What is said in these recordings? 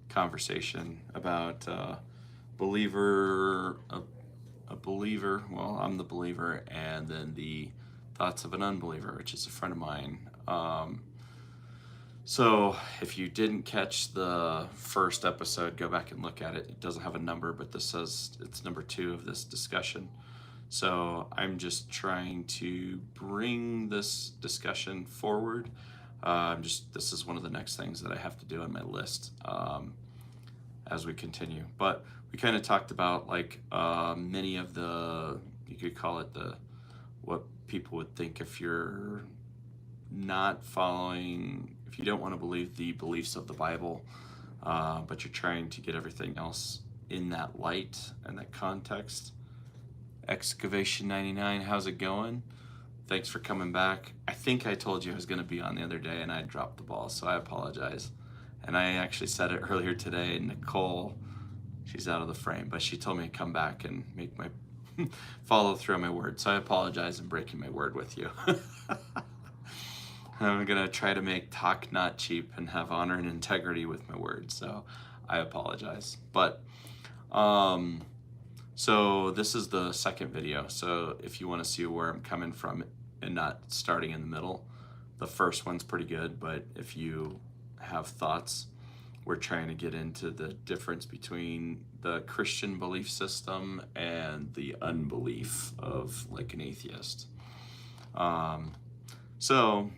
conversation about believer, a believer. Well, I'm the believer, and then the thoughts of an unbeliever, which is a friend of mine. So if you didn't catch the first episode, go back and look at it. It doesn't have a number, but this says it's number 2 of this discussion. So I'm just trying to bring this discussion forward. This is one of the next things that I have to do on my list as we continue. But we kind of talked about like many of the, you could call it what people would think if you're not following, if you don't want to believe the beliefs of the Bible, but you're trying to get everything else in that light and that context. Excavation 99, how's it going? Thanks for coming back. I think I told you I was going to be on the other day and I dropped the ball, so I apologize. And I actually said it earlier today. Nicole, she's out of the frame, but she told me to come back and make my follow through on my word. So I apologize in breaking my word with you. I'm going to try to make talk not cheap and have honor and integrity with my words. So I apologize. But so this is the second video. So if you want to see where I'm coming from and not starting in the middle, the first one's pretty good. But if you have thoughts, we're trying to get into the difference between the Christian belief system and the unbelief of like an atheist. So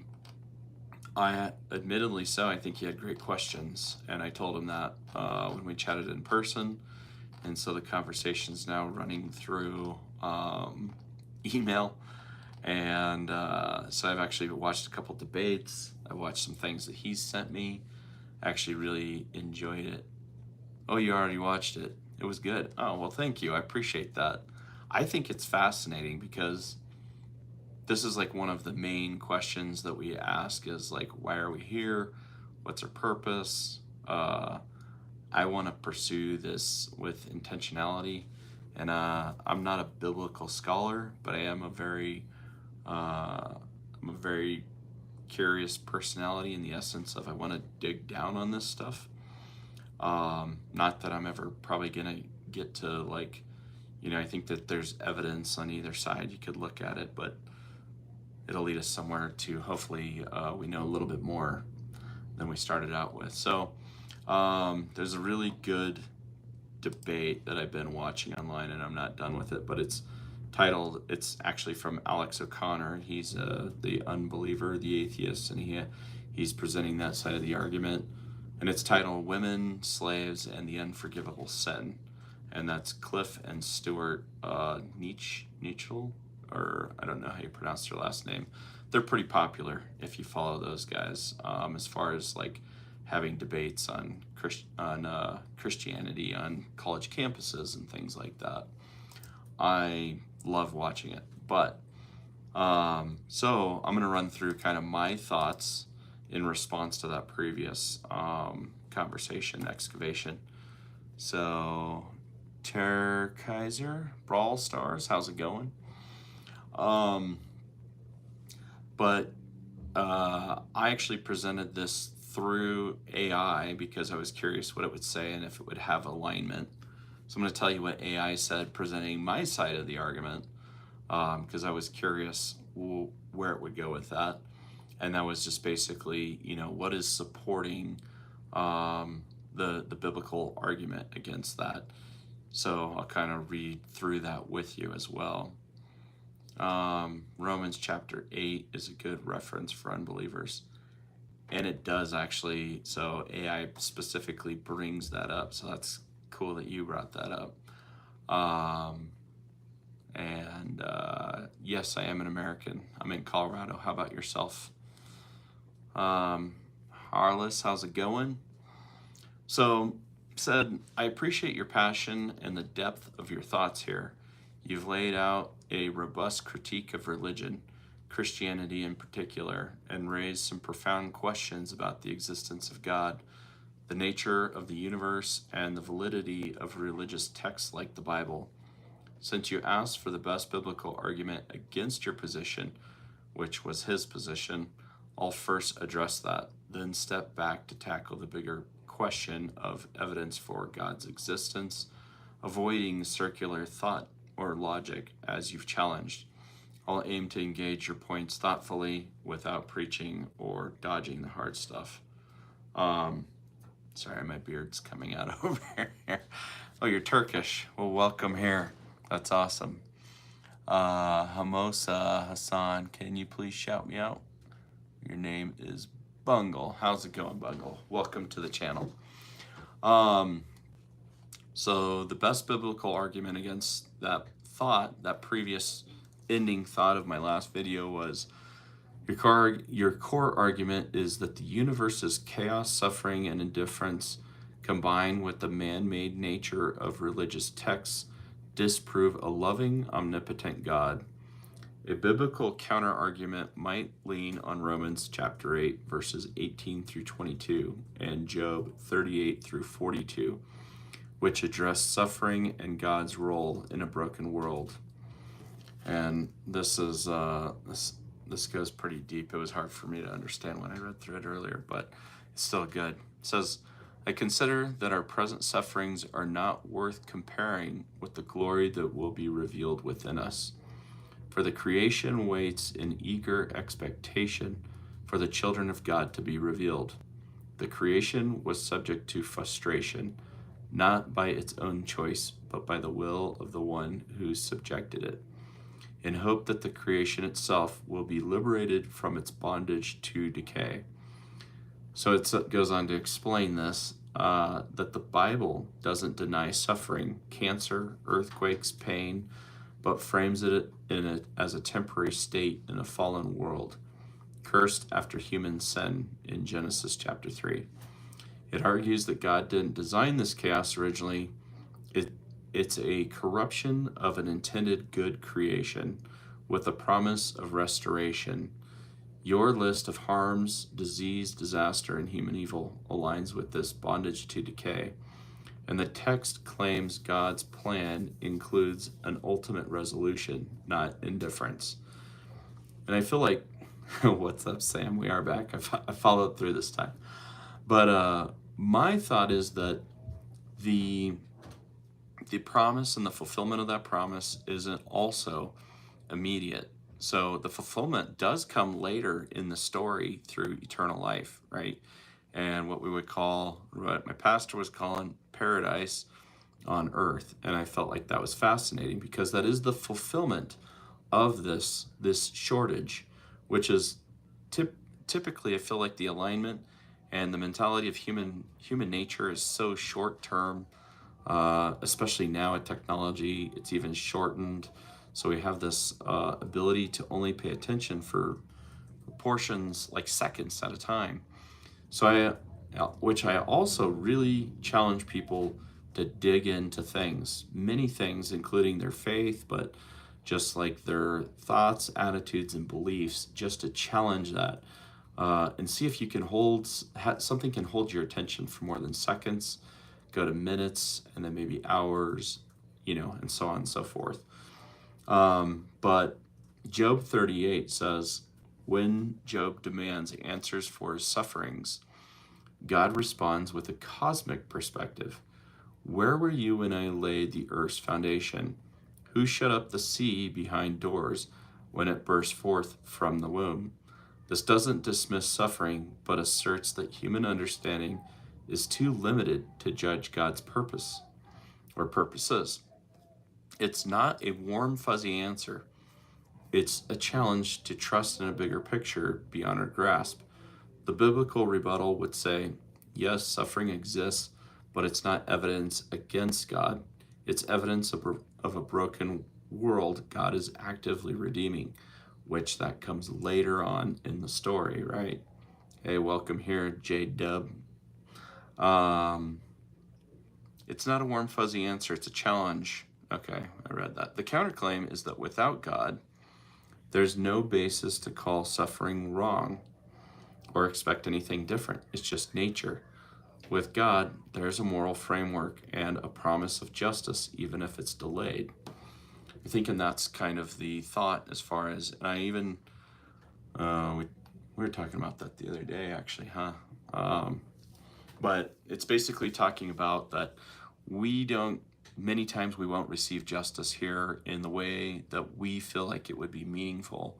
I admittedly so, I think he had great questions, and I told him that when we chatted in person. And so the conversation's now running through email. And so I've actually watched a couple debates. I watched some things that he's sent me. I actually really enjoyed it. Oh, you already watched it. It was good. Oh, well, thank you. I appreciate that. I think it's fascinating because this is like one of the main questions that we ask is like, why are we here? What's our purpose? I want to pursue this with intentionality, and I'm not a biblical scholar, but I am I'm a very curious personality in the essence of I want to dig down on this stuff. Not that I'm ever probably gonna get to like, I think that there's evidence on either side. You could look at it, but it'll lead us somewhere to hopefully we know a little bit more than we started out with. So there's a really good debate that I've been watching online, and I'm not done with it, but it's titled, it's actually from Alex O'Connor. He's the unbeliever, the atheist, and he's presenting that side of the argument. And it's titled Women, Slaves, and the Unforgivable Sin. And that's Cliff and Stuart Nichol, or I don't know how you pronounce their last name. They're pretty popular if you follow those guys, as far as like having debates on Christianity on college campuses and things like that. I love watching it. But so I'm going to run through kind of my thoughts in response to that previous conversation, excavation. So Ter Kaiser, Brawl Stars, how's it going? But I actually presented this through AI because I was curious what it would say and if it would have alignment. So I'm going to tell you what AI said presenting my side of the argument, because I was curious where it would go with that. And that was just basically, what is supporting the biblical argument against that. So I'll kind of read through that with you as well. Romans chapter 8 is a good reference for unbelievers. And it does actually, so AI specifically brings that up. So that's cool that you brought that up. Yes, I am an American. I'm in Colorado. How about yourself? Harless, how's it going? So said, I appreciate your passion and the depth of your thoughts here. You've laid out a robust critique of religion, Christianity in particular, and raised some profound questions about the existence of God, the nature of the universe, and the validity of religious texts like the Bible. Since you asked for the best biblical argument against your position, which was his position, I'll first address that. then step back to tackle the bigger question of evidence for God's existence, avoiding circular thought or logic as you've challenged. I'll aim to engage your points thoughtfully without preaching or dodging the hard stuff. Sorry, my beard's coming out over here. Oh, you're Turkish. Well, welcome here. That's awesome. Hamosa Hassan, can you please shout me out? Your name is Bungle. How's it going, Bungle? Welcome to the channel. So the best biblical argument against that thought, that previous ending thought of my last video, was your core argument is that the universe's chaos, suffering, and indifference combined with the man-made nature of religious texts disprove a loving, omnipotent God. A biblical counter-argument might lean on Romans chapter 8, verses 18 through 22, and Job 38 through 42, which address suffering and God's role in a broken world. And this is this goes pretty deep. It was hard for me to understand when I read through it earlier, but it's still good. It says, I consider that our present sufferings are not worth comparing with the glory that will be revealed within us. For the creation waits in eager expectation for the children of God to be revealed. The creation was subject to frustration, not by its own choice, but by the will of the one who subjected it, in hope that the creation itself will be liberated from its bondage to decay. So it goes on to explain this, that the Bible doesn't deny suffering, cancer, earthquakes, pain, but frames it as a temporary state in a fallen world, cursed after human sin in Genesis chapter 3. It argues that God didn't design this chaos originally. It's a corruption of an intended good creation with a promise of restoration. Your list of harms, disease, disaster, and human evil aligns with this bondage to decay. And the text claims God's plan includes an ultimate resolution, not indifference. And I feel like, what's up, Sam? We are back. I followed through this time. But my thought is that the promise and the fulfillment of that promise isn't also immediate. So the fulfillment does come later in the story through eternal life, right? And what my pastor was calling paradise on earth. And I felt like that was fascinating because that is the fulfillment of this shortage, which is typically, I feel like the alignment and the mentality of human nature is so short term, especially now with technology. It's even shortened. So we have this ability to only pay attention for portions, like seconds at a time. So which I also really challenge people to dig into things, many things, including their faith, but just like their thoughts, attitudes, and beliefs, just to challenge that and see if you can something can hold your attention for more than seconds, go to minutes, and then maybe hours, and so on and so forth. But Job 38 says, when Job demands answers for his sufferings, God responds with a cosmic perspective. Where were you when I laid the earth's foundation? Who shut up the sea behind doors when it burst forth from the womb? This doesn't dismiss suffering, but asserts that human understanding is too limited to judge God's purpose or purposes. It's not a warm, fuzzy answer. It's a challenge to trust in a bigger picture beyond our grasp. The biblical rebuttal would say, yes, suffering exists, but it's not evidence against God. It's evidence of a broken world God is actively redeeming, which that comes later on in the story, right? Hey, welcome here, J-Dub. It's not a warm, fuzzy answer. It's a challenge. Okay, I read that. The counterclaim is that without God, there's no basis to call suffering wrong or expect anything different. It's just nature. With God, there's a moral framework and a promise of justice, even if it's delayed. I'm thinking that's kind of the thought as far as, and I even, We were talking about that the other day, actually, huh? But it's basically talking about that we don't, many times we won't receive justice here in the way that we feel like it would be meaningful.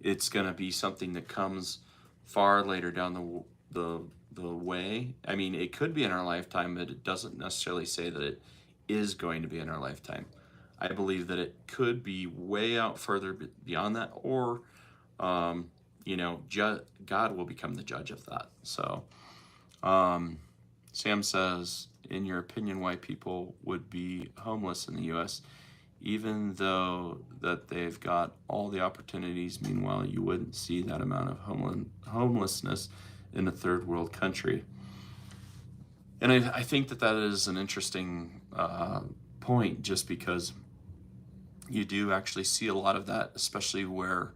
It's going to be something that comes far later down the way. I mean, it could be in our lifetime, but it doesn't necessarily say that it is going to be in our lifetime. I believe that it could be way out further beyond that, or God will become the judge of that. So, Sam says, in your opinion, why people would be homeless in the U.S., even though that they've got all the opportunities? Meanwhile, you wouldn't see that amount of homelessness in a third world country. And I think that is an interesting point, just because you do actually see a lot of that, especially where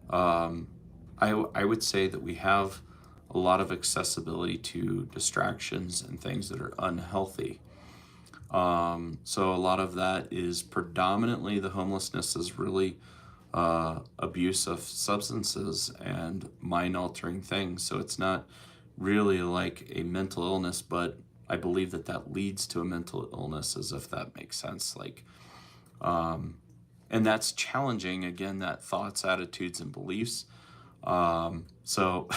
I would say that we have a lot of accessibility to distractions and things that are unhealthy. So a lot of that is predominantly, the homelessness is really abuse of substances and mind-altering things. So it's not really like a mental illness, but I believe that leads to a mental illness, as if that makes sense. Like, and that's challenging, again, that thoughts, attitudes, and beliefs. So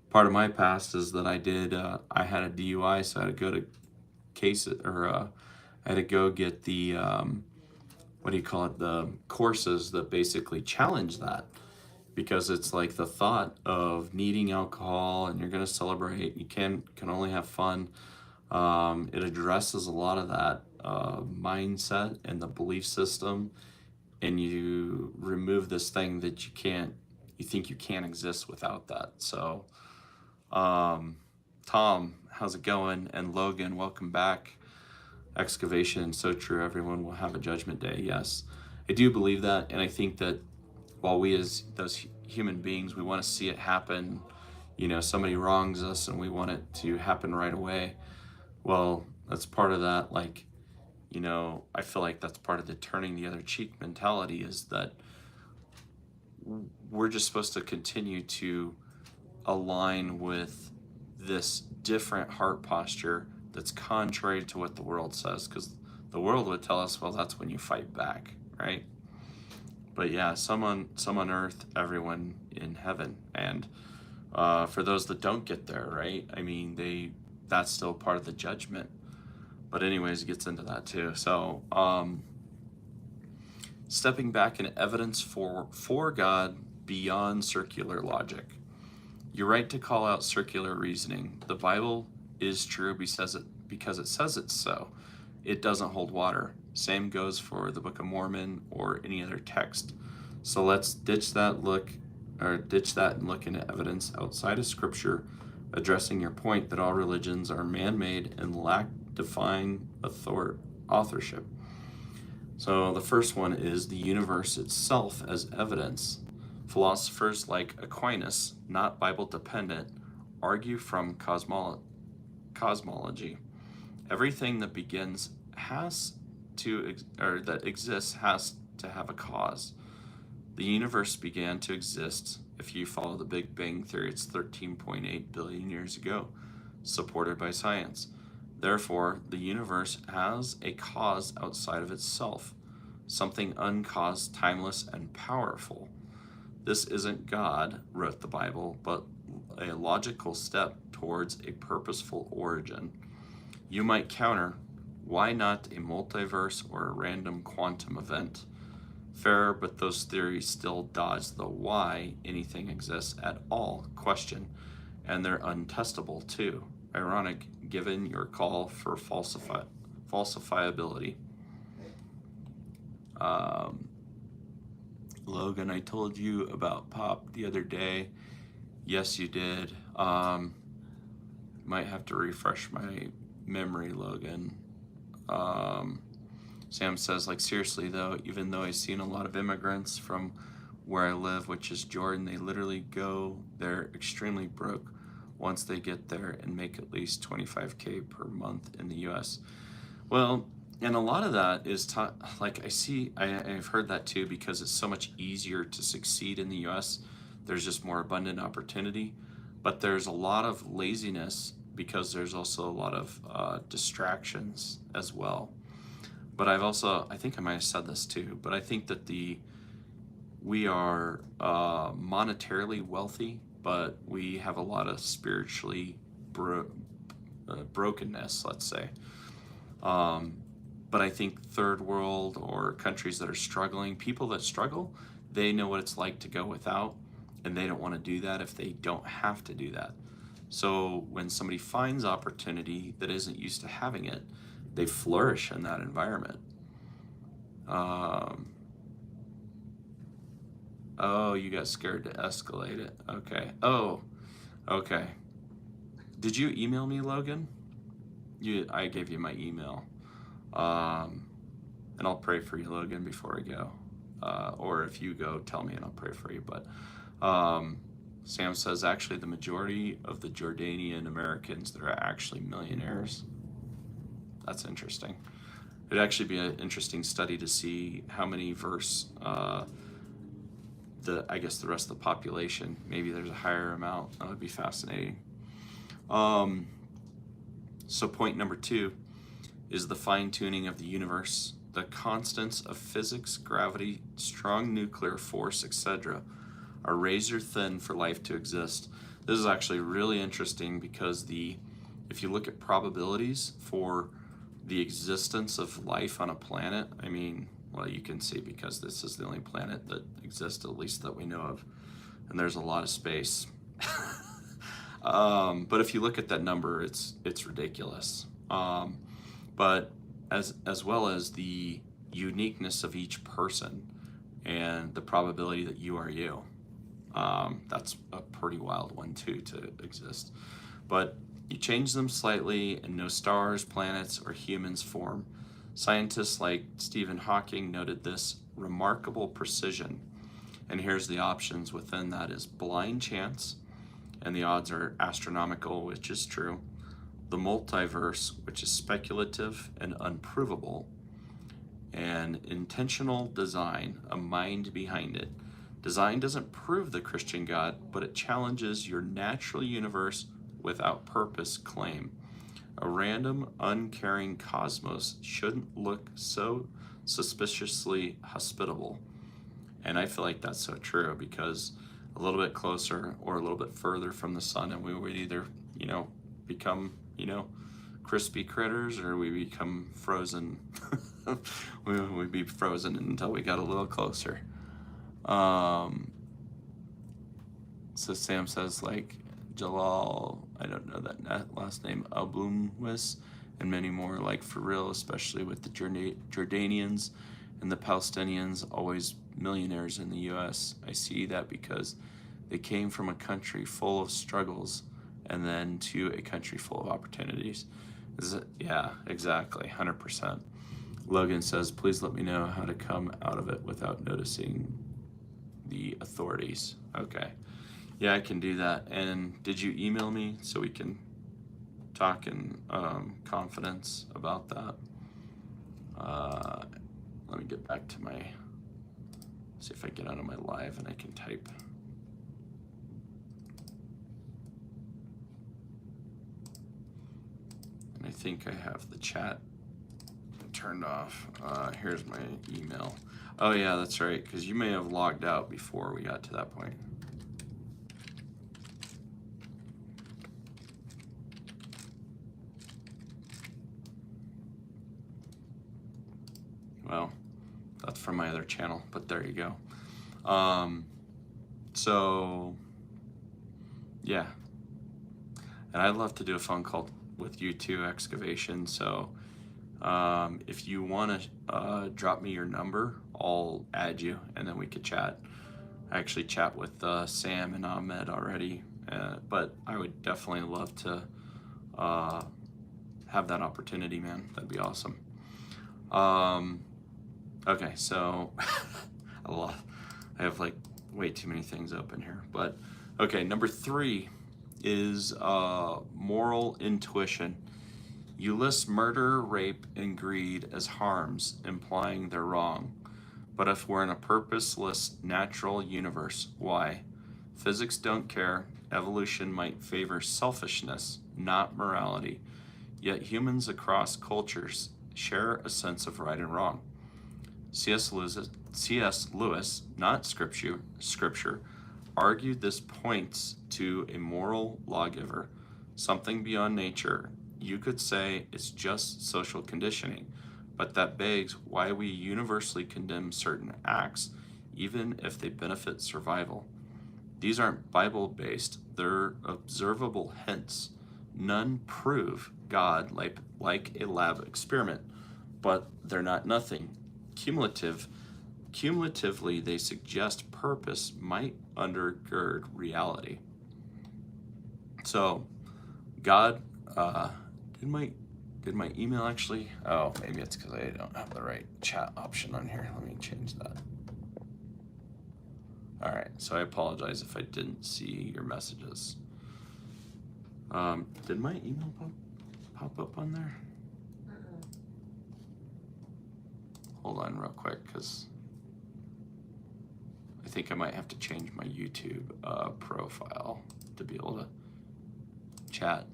part of my past is that I had a DUI, so I had to go to I had to go get the, what do you call it, the courses that basically challenge that, because it's like the thought of needing alcohol and you're going to celebrate, you can only have fun. It addresses a lot of that mindset and the belief system, and you remove this thing that you think you can't exist without that. So, Tom, how's it going? And Logan, welcome back. Excavation, so true. Everyone will have a judgment day. Yes, I do believe that, and I think that while we as those human beings, we want to see it happen. Somebody wrongs us and we want it to happen right away. Well, that's part of that. Like, I feel like that's part of the turning the other cheek mentality, is that we're just supposed to continue to align with this different heart posture that's contrary to what the world says, because the world would tell us, well, that's when you fight back, right? But yeah, some on earth, everyone in heaven. And for those that don't get there, right? I mean, that's still part of the judgment. But anyways, it gets into that too. So stepping back in evidence for God beyond circular logic. You're right to call out circular reasoning. The Bible is true because it says it's so. It doesn't hold water. Same goes for the Book of Mormon or any other text. So let's ditch that and look into evidence outside of Scripture, addressing your point that all religions are man-made and lack defined authorship. So the first one is the universe itself as evidence. Philosophers like Aquinas, not Bible-dependent, argue from cosmology. Everything that that exists has to have a cause. The universe began to exist, if you follow the Big Bang Theory, it's 13.8 billion years ago, supported by science. Therefore, the universe has a cause outside of itself, something uncaused, timeless, and powerful. This isn't God wrote the Bible, but a logical step towards a purposeful origin. You might counter, why not a multiverse or a random quantum event? Fair, but those theories still dodge the why anything exists at all question, and they're untestable too. Ironic, given your call for falsifiability. Logan, I told you about Pop the other day. Yes, you did. Might have to refresh my memory, Logan. Sam says, like, seriously though, even though I've seen a lot of immigrants from where I live, which is Jordan, they literally go there extremely broke once they get there and make at least $25K per month in the US. Well, and a lot of that is I've heard that too, because it's so much easier to succeed in the US There's just more abundant opportunity, but there's a lot of laziness because there's also a lot of distractions as well. But I think I might have said this too, but I think that we are monetarily wealthy, but we have a lot of spiritually brokenness, let's say. Um, but I think third world or countries that are struggling, people that struggle, they know what it's like to go without, and they don't want to do that if they don't have to do that. So when somebody finds opportunity that isn't used to having it, they flourish in that environment. Oh, you got scared to escalate it. Okay. Oh, okay. Did you email me, Logan? I gave you my email. And I'll pray for you, Logan, before I go. Or if you go, tell me and I'll pray for you. But Sam says actually the majority of the Jordanian Americans, they're actually millionaires. That's interesting. It'd actually be an interesting study to see how many versus I guess the rest of the population. Maybe there's a higher amount. That would be fascinating. So point number 2 is the fine-tuning of the universe. The constants of physics, gravity, strong nuclear force, etc. are razor thin for life to exist. This is actually really interesting because if you look at probabilities for the existence of life on a planet, I mean, well, you can see because this is the only planet that exists, at least that we know of, and there's a lot of space. But if you look at that number, it's ridiculous. But as well as the uniqueness of each person and the probability that you are you. That's a pretty wild one too to exist. But you change them slightly and no stars, planets, or humans form. Scientists like Stephen Hawking noted this remarkable precision. And here's the options within that is blind chance, and the odds are astronomical, which is true. The multiverse, which is speculative and unprovable, and intentional design, a mind behind it. Design doesn't prove the Christian God, but it challenges your natural universe without purpose claim. A random, uncaring cosmos shouldn't look so suspiciously hospitable. And I feel like that's so true because a little bit closer or a little bit further from the sun, and we would either, become, crispy critters, or we become frozen. We'd be frozen until we got a little closer. So Sam says, like, Jalal, I don't know that last name, Abumwis, and many more, like, for real, especially with the Jordanians and the Palestinians, always millionaires in the U.S. I see that because they came from a country full of struggles and then to a country full of opportunities. Yeah, exactly, 100%. Logan says, please let me know how to come out of it without noticing the authorities. Okay. Yeah, I can do that. And did you email me so we can talk in confidence about that? Let me get back to see if I get out of my live and I can type. And I think I have the chat turned off. Here's my email. Oh yeah, that's right, because you may have logged out before we got to that point. Well, that's from my other channel, but there you go. So yeah, and I'd love to do a phone call with you too, Excavation. So if you want to drop me your number, I'll add you and then we could chat. I actually chat with Sam and Ahmed already, but I would definitely love to have that opportunity, man. That'd be awesome. Okay, so I have like way too many things open here, but okay, number 3 is moral intuition. You list murder, rape, and greed as harms, implying they're wrong. But if we're in a purposeless natural universe, why? Physics don't care. Evolution might favor selfishness, not morality. Yet humans across cultures share a sense of right and wrong. C.S. Lewis, not scripture, argued this points to a moral lawgiver, something beyond nature. You could say it's just social conditioning, but that begs why we universally condemn certain acts, even if they benefit survival. These aren't Bible-based, they're observable hints. None prove God like a lab experiment, but they're not nothing. Cumulatively, they suggest purpose might undergird reality. So, God, did my email actually? Oh, maybe it's because I don't have the right chat option on here. Let me change that. All right, so I apologize if I didn't see your messages. Did my email pop up on there? Hold on real quick, because I think I might have to change my YouTube profile to be able to chat.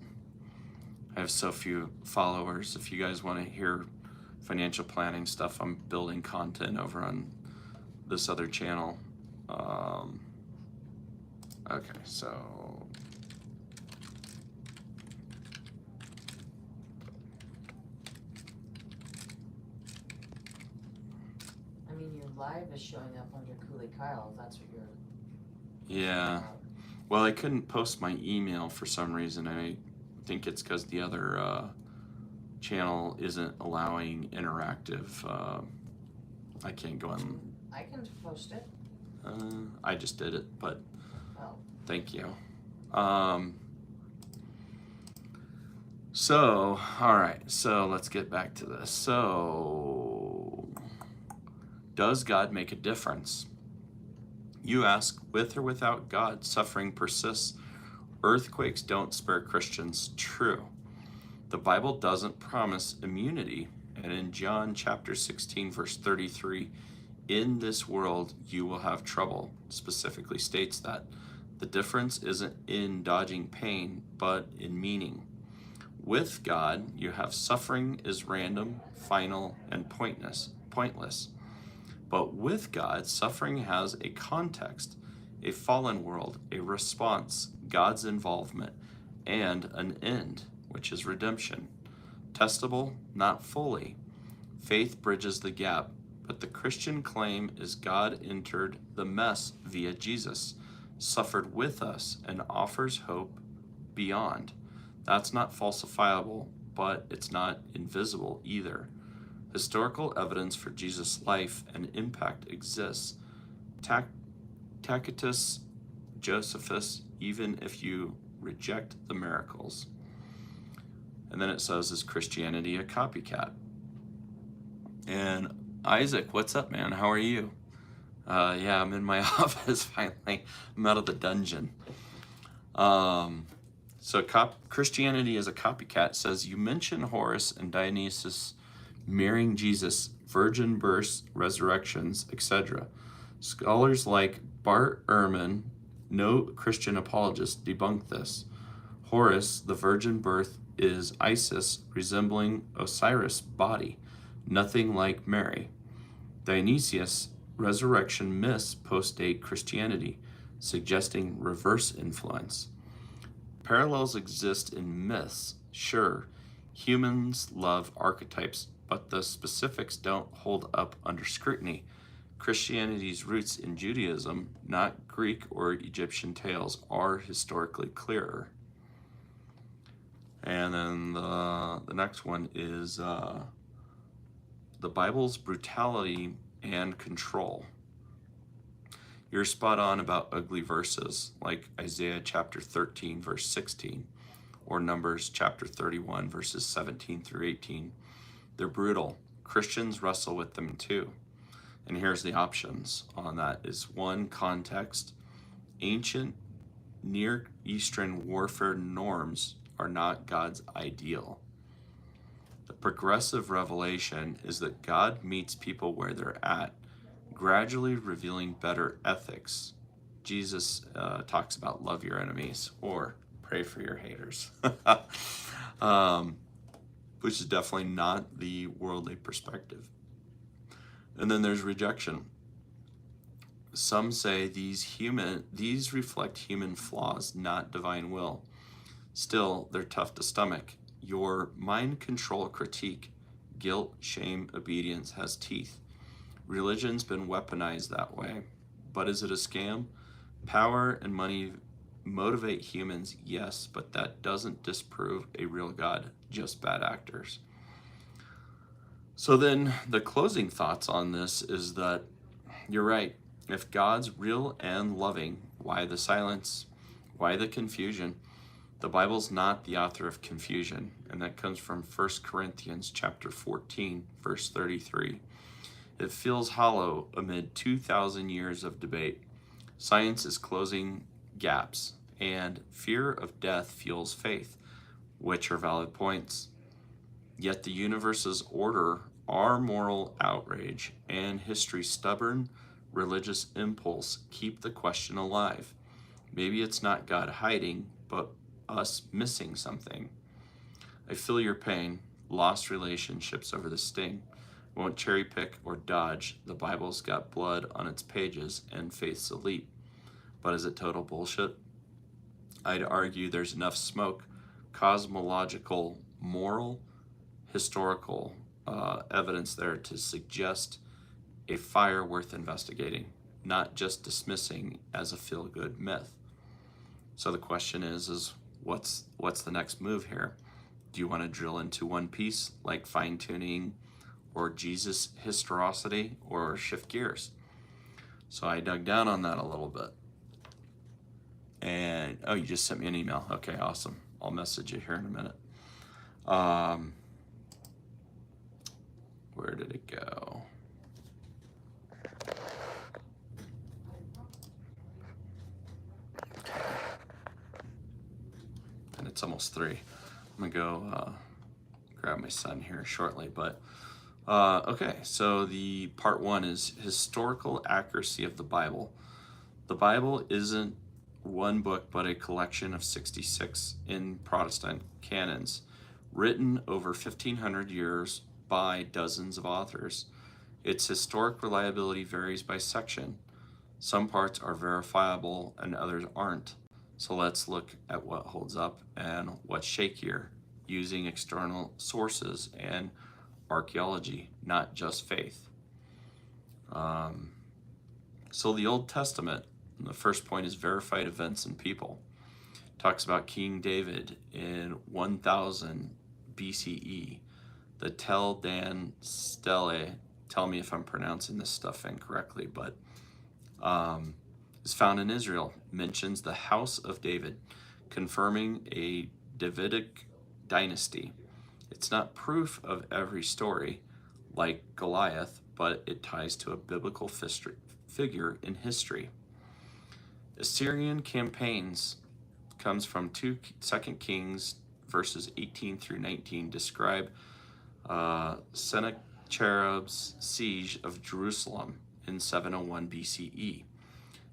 I have so few followers. If you guys want to hear financial planning stuff, I'm building content over on this other channel. Okay, so I mean, your live is showing up under Cooley Kyle. If that's what you're. Yeah. Well, I couldn't post my email for some reason. I think it's because the other channel isn't allowing interactive. I can't go on. I can post it. I just did it, but Oh. thank you. So, all right, so let's get back to this. So, does God make a difference? You ask, with or without God, suffering persists. Earthquakes don't spare Christians. True. The Bible doesn't promise immunity. And in John chapter 16, verse 33, in this world you will have trouble, specifically states that. The difference isn't in dodging pain, but in meaning. With God, you have suffering is random, final, and pointless. But with God, suffering has a context, a fallen world, a response, God's involvement, and an end, which is redemption. Testable, not fully. Faith bridges the gap, but the Christian claim is God entered the mess via Jesus, suffered with us, and offers hope beyond. That's not falsifiable, but it's not invisible either. Historical evidence for Jesus' life and impact exists. Tacitus, Josephus, even if you reject the miracles. And then it says, is Christianity a copycat? And Isaac, what's up, man? How are you? Yeah, I'm in my office finally. I'm out of the dungeon. So Christianity as a copycat says, you mention Horus and Dionysus marrying Jesus, virgin births, resurrections, etc. Scholars like Bart Ehrman, no Christian apologist, debunk this. Horus, the virgin birth, is Isis resembling Osiris' body, nothing like Mary. Dionysius, resurrection myths postdate Christianity, suggesting reverse influence. Parallels exist in myths, sure. Humans love archetypes, but the specifics don't hold up under scrutiny. Christianity's roots in Judaism, not Greek or Egyptian tales, are historically clearer. And then the next one is the Bible's brutality and control. You're spot on about ugly verses like Isaiah chapter 13, verse 16, or Numbers chapter 31, verses 17 through 18. They're brutal. Christians wrestle with them too. And here's the options on that is 1, context. Ancient Near Eastern warfare norms are not God's ideal. The progressive revelation is that God meets people where they're at, gradually revealing better ethics. Jesus talks about love your enemies or pray for your haters, which is definitely not the worldly perspective. And then there's rejection. Some say these reflect human flaws, not divine will. Still, they're tough to stomach. Your mind control critique, guilt, shame, obedience has teeth. Religion's been weaponized that way. But is it a scam? Power and money motivate humans, yes, but that doesn't disprove a real God, just bad actors. So then the closing thoughts on this is that you're right. If God's real and loving, why the silence? Why the confusion? The Bible's not the author of confusion, and that comes from 1 Corinthians chapter 14, verse 33. It feels hollow amid 2,000 years of debate. Science is closing gaps, and fear of death fuels faith, which are valid points. Yet the universe's order, our moral outrage, and history's stubborn religious impulse keep the question alive. Maybe it's not God hiding, but us missing something. I feel your pain, lost relationships over the sting. Won't cherry pick or dodge. The Bible's got blood on its pages and faith's elite. But is it total bullshit? I'd argue there's enough smoke, cosmological, moral, historical evidence there to suggest a fire worth investigating, not just dismissing as a feel-good myth. So the question is what's the next move here? Do you want to drill into one piece like fine-tuning or Jesus historicity, or shift gears? So I dug down on that a little bit. And oh, you just sent me an email. Okay, awesome. I'll message you here in a minute. Where did it go? And it's almost 3. I'm gonna go grab my son here shortly, but okay, so the part 1 is historical accuracy of the Bible. The Bible isn't one book, but a collection of 66 in Protestant canons, written over 1,500 years by dozens of authors. Its historic reliability varies by section. Some parts are verifiable and others aren't. So let's look at what holds up and what's shakier, using external sources and archaeology, not just faith. So the Old Testament, the first point is verified events and people. Talks about King David in 1000 BCE. The Tel Dan Stele, tell me if I'm pronouncing this stuff incorrectly, but is found in Israel, mentions the house of David, confirming a Davidic dynasty. It's not proof of every story, like Goliath, but it ties to a biblical figure in history. Assyrian campaigns comes from 2 Kings verses 18 through 19, describe Sennacherib's siege of Jerusalem in 701 BCE.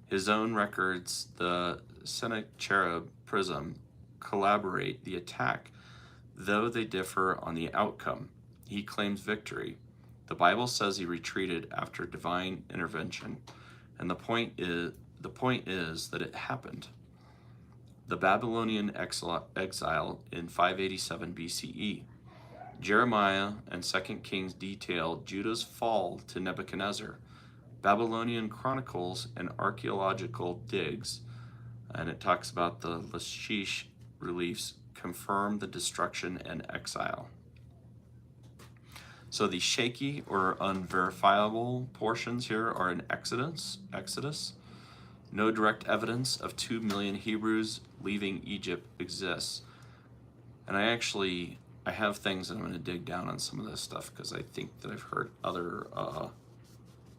His own records, the Sennacherib prism, collaborate the attack, though they differ on the outcome. He claims victory. The Bible says he retreated after divine intervention, and the point is that it happened. The Babylonian exile in 587 BCE. Jeremiah and 2 Kings detail Judah's fall to Nebuchadnezzar. Babylonian chronicles and archaeological digs, and it talks about the Lachish reliefs, confirm the destruction and exile. So the shaky or unverifiable portions here are in Exodus. No direct evidence of 2 million Hebrews leaving Egypt exists. And I have things that I'm going to dig down on some of this stuff because I think that I've heard other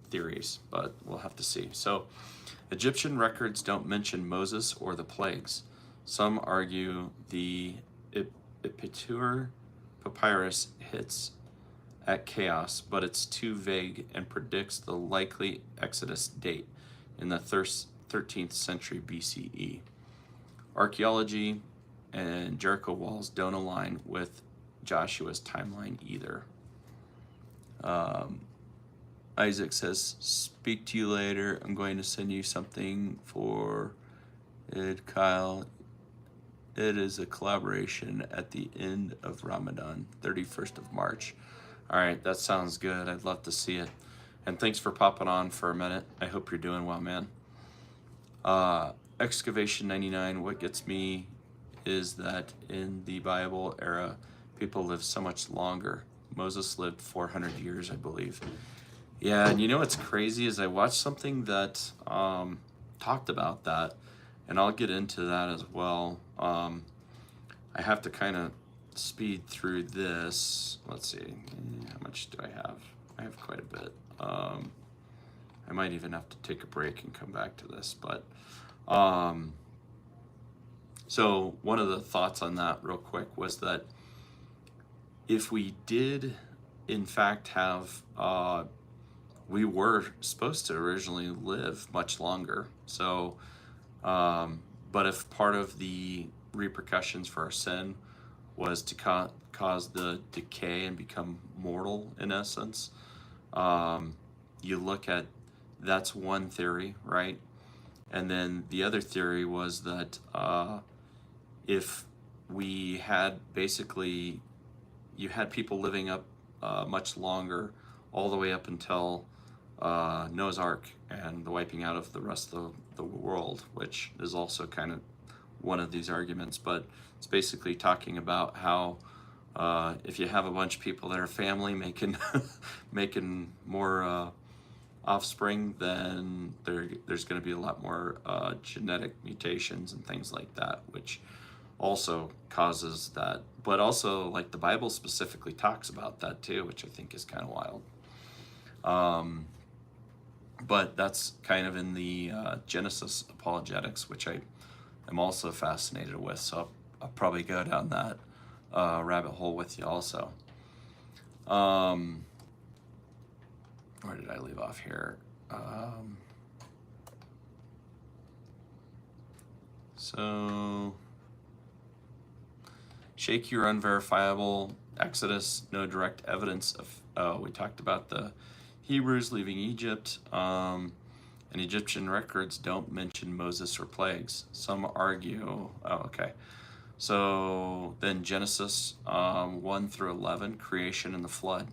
theories, but we'll have to see. So Egyptian records don't mention Moses or the plagues. Some argue the Ipitur papyrus hits at chaos, but it's too vague and predicts the likely Exodus date in the 13th century BCE. Archaeology and Jericho walls don't align with Joshua's timeline either. Isaac says, speak to you later. I'm going to send you something for it, Kyle. It is a collaboration at the end of Ramadan, 31st of March. All right, that sounds good. I'd love to see it. And thanks for popping on for a minute. I hope you're doing well, man. Excavation 99, what gets me is that in the Bible era, people lived so much longer. Moses lived 400 years, I believe. Yeah, and you know what's crazy is I watched something that talked about that, and I'll get into that as well. I have to kind of speed through this. Let's see, how much do I have? I have quite a bit. I might even have to take a break and come back to this, but so one of the thoughts on that real quick was that if we did in fact have we were supposed to originally live much longer, so but if part of the repercussions for our sin was to cause the decay and become mortal in essence, you look at, that's one theory, right? And then the other theory was that if we had basically, you had people living up much longer, all the way up until Noah's Ark and the wiping out of the rest of the world, which is also kind of one of these arguments, but it's basically talking about how if you have a bunch of people that are family making making more offspring, then there's going to be a lot more genetic mutations and things like that, which also causes that. But also, like, the Bible specifically talks about that too, which I think is kind of wild. But that's kind of in the Genesis apologetics, which I am also fascinated with. So I'll probably go down that rabbit hole with you also. Where did I leave off here? So, shaky or unverifiable, Exodus, no direct evidence of, we talked about the Hebrews leaving Egypt, and Egyptian records don't mention Moses or plagues. Some argue, So then Genesis 1 through 11, creation and the flood.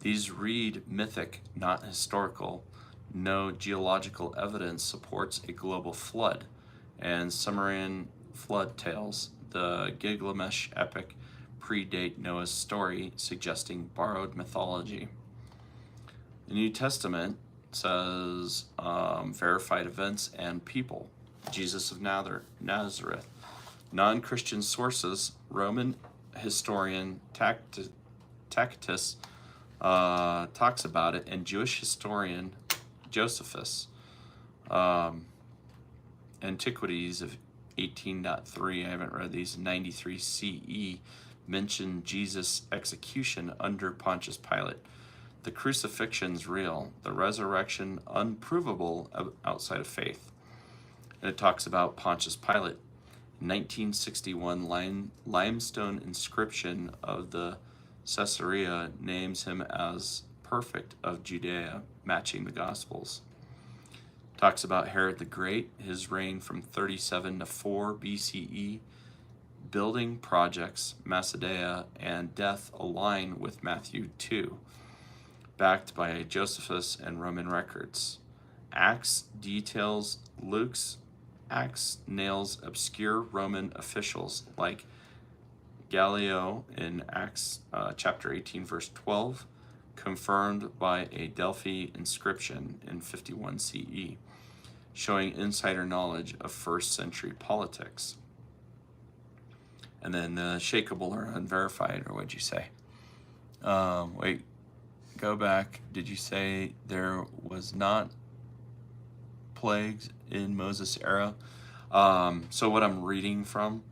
These read mythic, not historical. No geological evidence supports a global flood. And Sumerian flood tales, the Gilgamesh epic, predate Noah's story, suggesting borrowed mythology. The New Testament says verified events and people. Jesus of Nazareth. Non-Christian sources, Roman historian Tacitus talks about it, and Jewish historian Josephus. Antiquities of 18.3, I haven't read these, 93 CE, mention Jesus' execution under Pontius Pilate. The crucifixion's real, the resurrection unprovable outside of faith. And it talks about Pontius Pilate. 1961 limestone inscription of the Caesarea names him as perfect of Judea, matching the Gospels. Talks about Herod the Great, his reign from 37 to 4 BCE, building projects, Macedonia, and death align with Matthew 2, backed by Josephus and Roman records. Acts details Luke's Acts nails obscure Roman officials like Gallio in Acts chapter 18, verse 12, confirmed by a Delphi inscription in 51 CE, showing insider knowledge of first century politics. And then the shakeable or unverified, or what'd you say? Wait, go back. Did you say there was not plagues in Moses' era? So what I'm reading from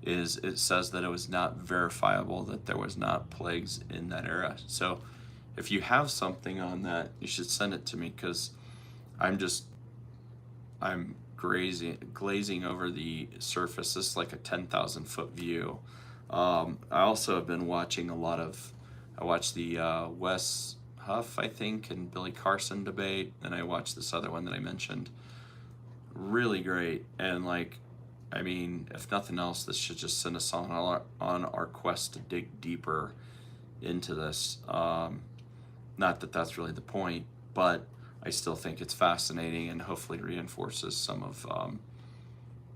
is it says that it was not verifiable that there was not plagues in that era. So if you have something on that, you should send it to me, because I'm just I'm glazing over the surface. This is like a 10,000 foot view. I also have been watching I watched the Wes Huff, I think, and Billy Carson debate, and I watched this other one that I mentioned. Really great, and like, I mean, if nothing else, this should just send us on our quest to dig deeper into this. Not that that's really the point, but I still think it's fascinating and hopefully reinforces some of,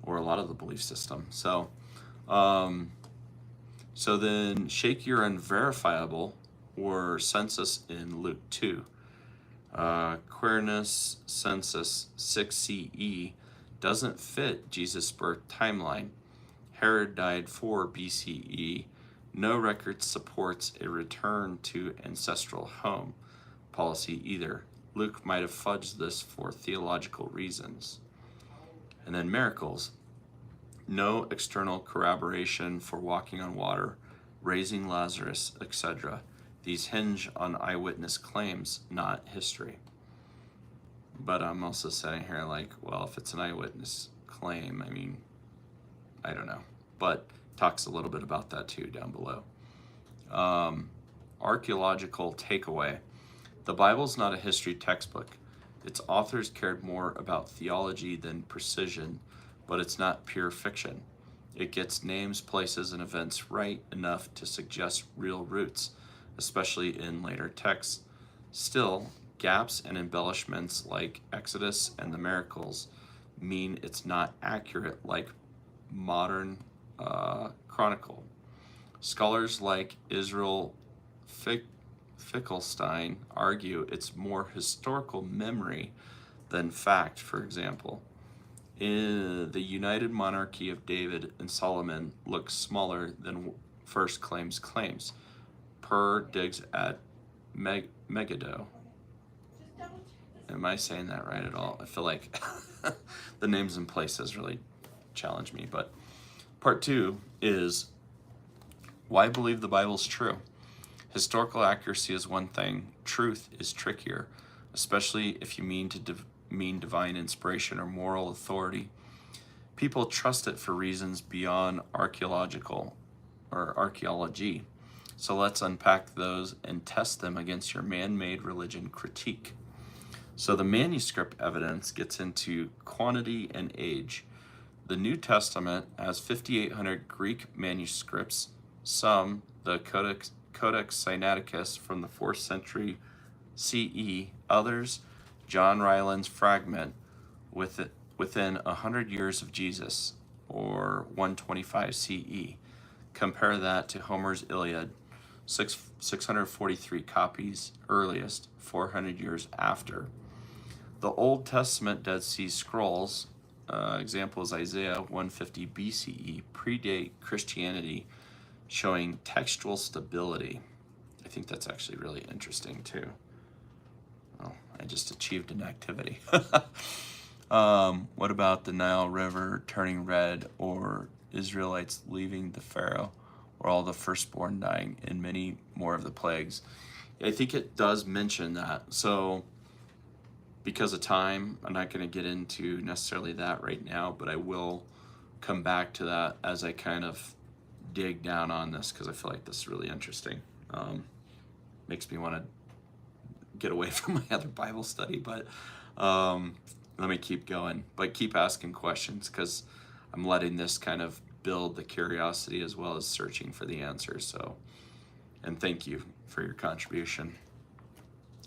or a lot of the belief system. So then shake your unverifiable or census in Luke 2. Queerness census 6 CE doesn't fit Jesus' birth timeline. Herod died 4 BCE. No record supports a return to ancestral home policy either. Luke might have fudged this for theological reasons. And then miracles. No external corroboration for walking on water, raising Lazarus, etc. These hinge on eyewitness claims, not history. But I'm also sitting here like, well, if it's an eyewitness claim, I mean, I don't know. But talks a little bit about that too down below. Archaeological takeaway. The Bible's not a history textbook. Its authors cared more about theology than precision, but it's not pure fiction. It gets names, places, and events right enough to suggest real roots, especially in later texts. Still, gaps and embellishments like Exodus and the miracles mean it's not accurate like modern chronicle. Scholars like Israel Finkelstein argue it's more historical memory than fact, for example. In the united monarchy of David and Solomon looks smaller than first claims. Per digs at Megiddo. Am I saying that right at all? I feel like the names and places really challenge me. But part 2 is why believe the Bible's true? Historical accuracy is one thing. Truth is trickier, especially if you mean divine inspiration or moral authority. People trust it for reasons beyond archaeology. So let's unpack those and test them against your man-made religion critique. So the manuscript evidence gets into quantity and age. The New Testament has 5,800 Greek manuscripts, some, the Codex Sinaiticus from the 4th century CE, others, John Ryland's fragment within 100 years of Jesus, or 125 CE. Compare that to Homer's Iliad, 643 copies earliest, 400 years after. The Old Testament Dead Sea Scrolls, example is Isaiah 150 BCE, predate Christianity, showing textual stability. I think that's actually really interesting too. Well, I just achieved an activity. What about the Nile River turning red, or Israelites leaving the Pharaoh, or all the firstborn dying, and many more of the plagues? I think it does mention that. So because of time, I'm not going to get into necessarily that right now, but I will come back to that as I kind of dig down on this, because I feel like this is really interesting. Makes me want to get away from my other Bible study, but let me keep going. But keep asking questions, because I'm letting this kind of build the curiosity as well as searching for the answers. So, and thank you for your contribution.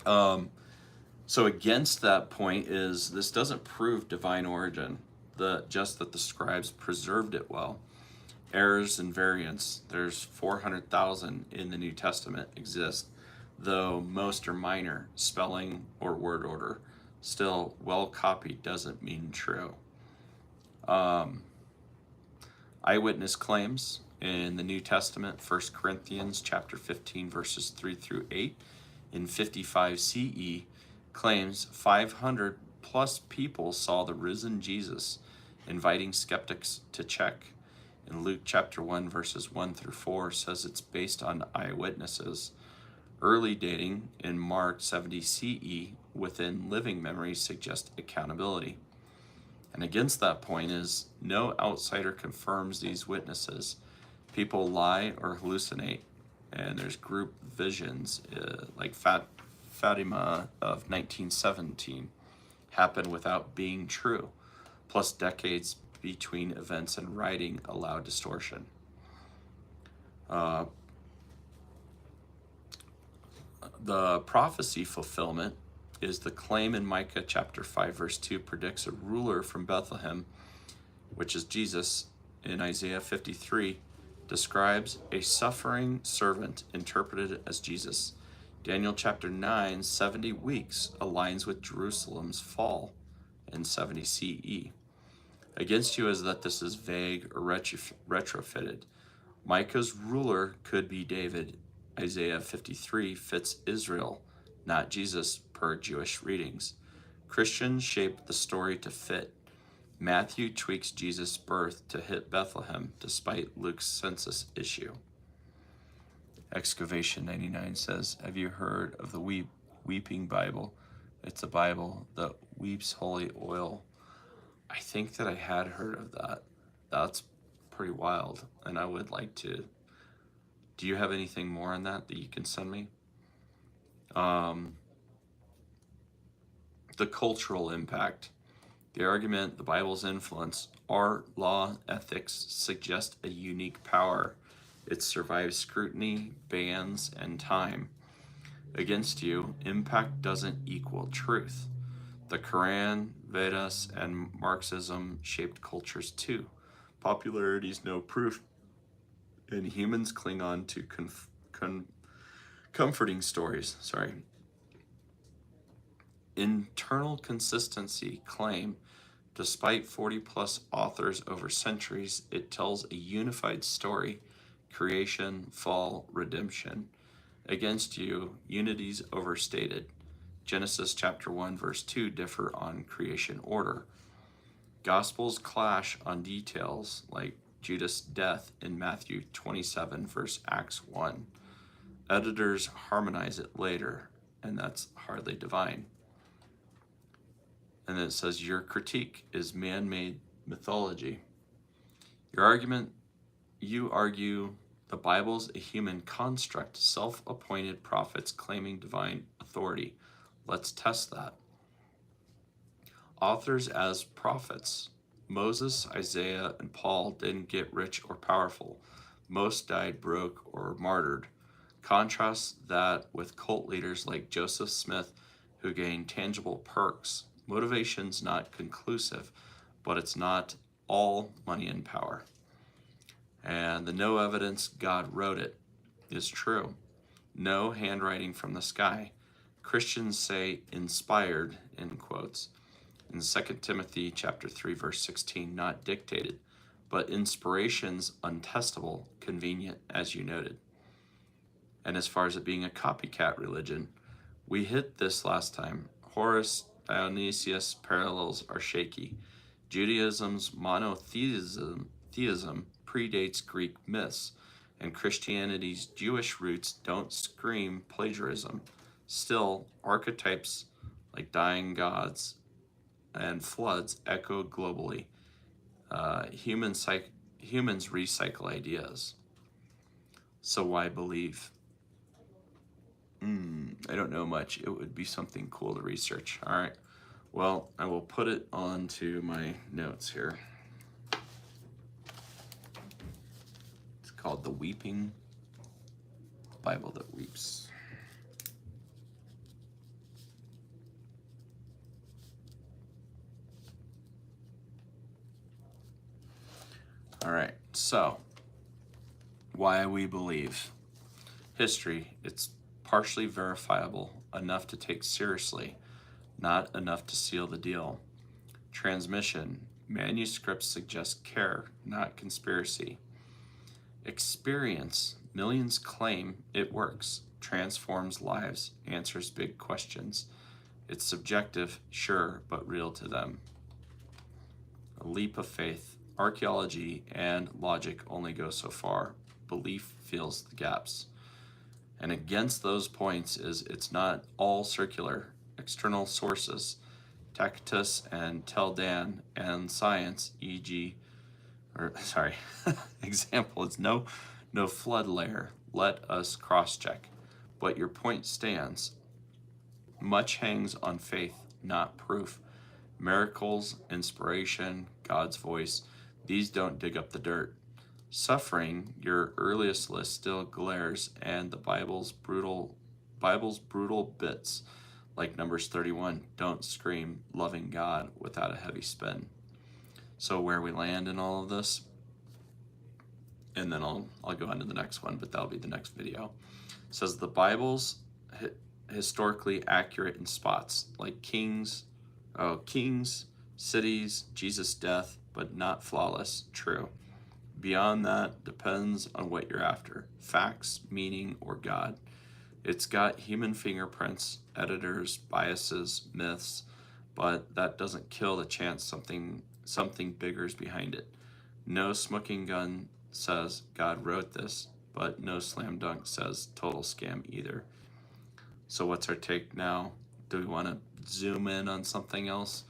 So against that point is this doesn't prove divine origin, just that the scribes preserved it well. Errors and variants, there's 400,000 in the New Testament exist, though most are minor, spelling or word order. Still, well copied doesn't mean true. Eyewitness claims in the New Testament, 1 Corinthians chapter 15, verses 3 through 8, in 55 CE, claims 500 plus people saw the risen Jesus, inviting skeptics to check. In Luke chapter 1, verses 1 through 4, says it's based on eyewitnesses. Early dating in Mark 70 CE within living memory suggests accountability. And against that point is no outsider confirms these witnesses. People lie or hallucinate, and there's group visions like Fatima of 1917 happen without being true, plus decades between events and writing allow distortion. The prophecy fulfillment is the claim in Micah chapter 5 verse 2 predicts a ruler from Bethlehem, which is Jesus. In Isaiah 53 describes a suffering servant interpreted as Jesus. Daniel chapter 9, 70 weeks aligns with Jerusalem's fall in 70 CE. Against you is that this is vague or retrofitted. Micah's ruler could be David. Isaiah 53 fits Israel, not Jesus per Jewish readings. Christians shape the story to fit. Matthew tweaks Jesus' birth to hit Bethlehem despite Luke's census issue. Excavation 99 says, have you heard of the Weeping Bible? It's a Bible that weeps holy oil. I think that I had heard of that. That's pretty wild, and I would like to. Do you have anything more on that you can send me? The cultural impact. The argument, the Bible's influence, art, law, ethics suggest a unique power. It survives scrutiny, bans, and time. Against you, impact doesn't equal truth. The Quran, Vedas, and Marxism shaped cultures too. Popularity is no proof, and humans cling on to comforting stories. Internal consistency claim, despite 40 plus authors over centuries, it tells a unified story: creation, fall, redemption. Against you, unity's overstated. Genesis chapter 1 verse 2 differ on creation order. Gospels clash on details like Judas' death in Matthew 27 verse Acts 1. Editors harmonize it later, and that's hardly divine. And then it says, your critique is man-made mythology. You argue the Bible's a human construct, self-appointed prophets claiming divine authority. Let's test that. Authors as prophets. Moses, Isaiah, and Paul didn't get rich or powerful. Most died broke or martyred. Contrast that with cult leaders like Joseph Smith, who gained tangible perks. Motivation's not conclusive, but it's not all money and power. And the no evidence God wrote it is true. No handwriting from the sky. Christians say inspired, in quotes. In 2 Timothy chapter 3, verse 16, not dictated, but inspiration's untestable, convenient, as you noted. And as far as it being a copycat religion, we hit this last time. Horace Dionysius parallels are shaky. Judaism's monotheism predates Greek myths, and Christianity's Jewish roots don't scream plagiarism. Still, archetypes like dying gods and floods echo globally. Humans recycle ideas. So why believe? I don't know much. It would be something cool to research. All right. Well, I will put it onto my notes here. It's called The Weeping Bible That Weeps. All right. So, why we believe. History, it's partially verifiable, enough to take seriously, not enough to seal the deal. Transmission, manuscripts suggest care, not conspiracy. Experience, millions claim it works, transforms lives, answers big questions. It's subjective, sure, but real to them. A leap of faith, archaeology and logic only go so far. Belief fills the gaps. And against those points is it's not all circular. External sources, Tacitus and Teldan, and science, e.g., or sorry, example is no flood layer. Let us cross-check. But your point stands. Much hangs on faith, not proof. Miracles, inspiration, God's voice, these don't dig up the dirt. Suffering, your earliest list still glares, and the Bible's brutal bits, like Numbers 31, don't scream loving God without a heavy spin. So where we land in all of this, and then I'll go on to the next one, but that'll be the next video. It says the Bible's historically accurate in spots, like kings, cities, Jesus' death, but not flawless. True. Beyond that depends on what you're after, facts, meaning, or God. It's got human fingerprints, editors, biases, myths, but that doesn't kill the chance something bigger is behind it. No smoking gun says God wrote this, but no slam dunk says total scam either. So what's our take now? Do we want to zoom in on something else?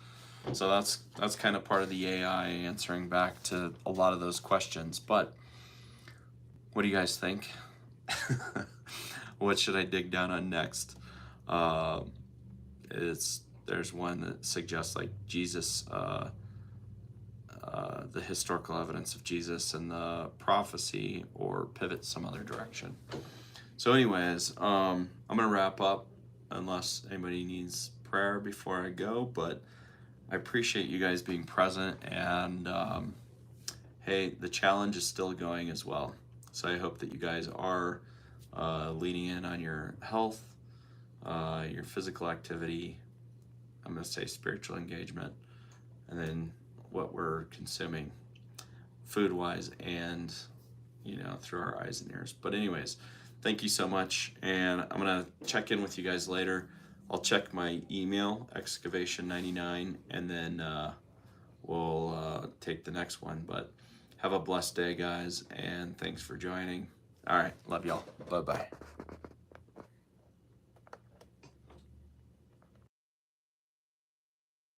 So that's kind of part of the AI answering back to a lot of those questions. But what do you guys think? What should I dig down on next? There's one that suggests like Jesus, the historical evidence of Jesus and the prophecy, or pivot some other direction. So anyways, I'm gonna wrap up unless anybody needs prayer before I go, but I appreciate you guys being present, and hey, the challenge is still going as well. So I hope that you guys are leaning in on your health, your physical activity, I'm going to say spiritual engagement, and then what we're consuming food-wise and, through our eyes and ears. But anyways, thank you so much, and I'm going to check in with you guys later. I'll check my email, excavation99, and then we'll take the next one. But have a blessed day, guys, and thanks for joining. All right, love y'all. Bye-bye.